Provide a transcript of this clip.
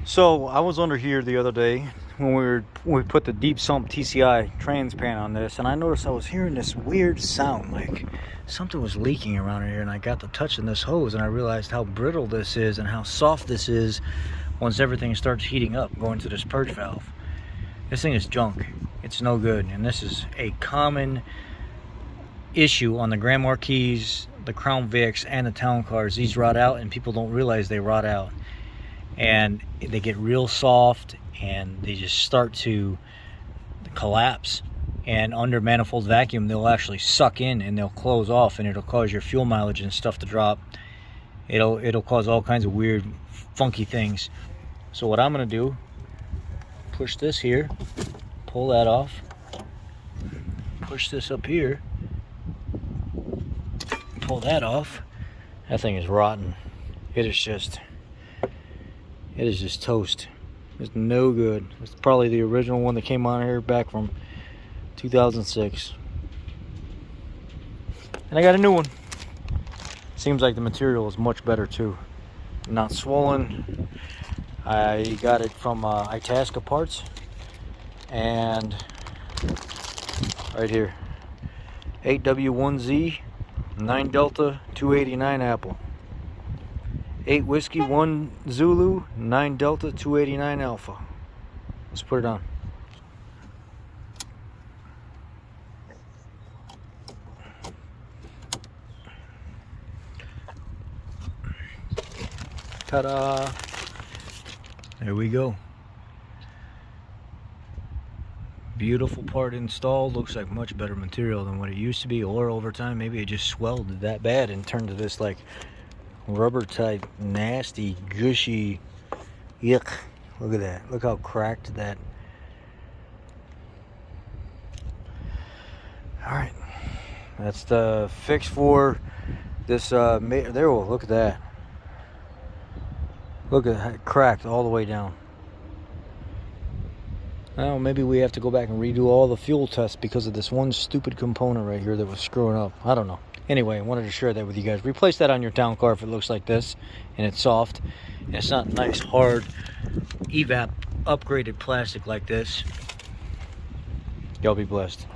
So I was under here the other day when we put the deep sump TCI trans pan on this, and I noticed I was hearing this weird sound, like something was leaking around here, and I got to touching this hose and I realized how brittle this is and how soft this is once everything starts heating up going to this purge valve. This thing is junk. It's no good, and this is a common issue on the Grand Marquis, the Crown Vics, and the town cars. These rot out and people don't realize they rot out, and they get real soft and they just start to collapse, and under manifold vacuum they'll actually suck in and they'll close off, and it'll cause your fuel mileage and stuff to drop. It'll cause all kinds of weird funky things. So what I'm gonna do, push this here, pull that off, push this up here, pull that off. That thing is rotten. It is just toast. It's no good. It's probably the original one that came on here back from 2006. And I got a new one. Seems like the material is much better too. Not swollen. I got it from Itasca Parts. And right here, 8W1Z, 9 Delta, 289 Apple. 8 Whiskey, 1 Zulu, 9 Delta, 289 Alpha. Let's put it on. Ta-da! There we go. Beautiful part installed. Looks like much better material than what it used to be, or over time maybe it just swelled that bad and turned to this like rubber type, nasty, gushy, yuck. Look at that. Look how cracked that. Alright, that's the fix for this there. Look at that. Look at that, cracked all the way down. Now maybe we have to go back and redo all the fuel tests because of this one stupid component right here that was screwing up. I don't know. Anyway, I wanted to share that with you guys. Replace that on your town car if it looks like this and it's soft and it's not nice hard evap upgraded plastic like this. Y'all be blessed.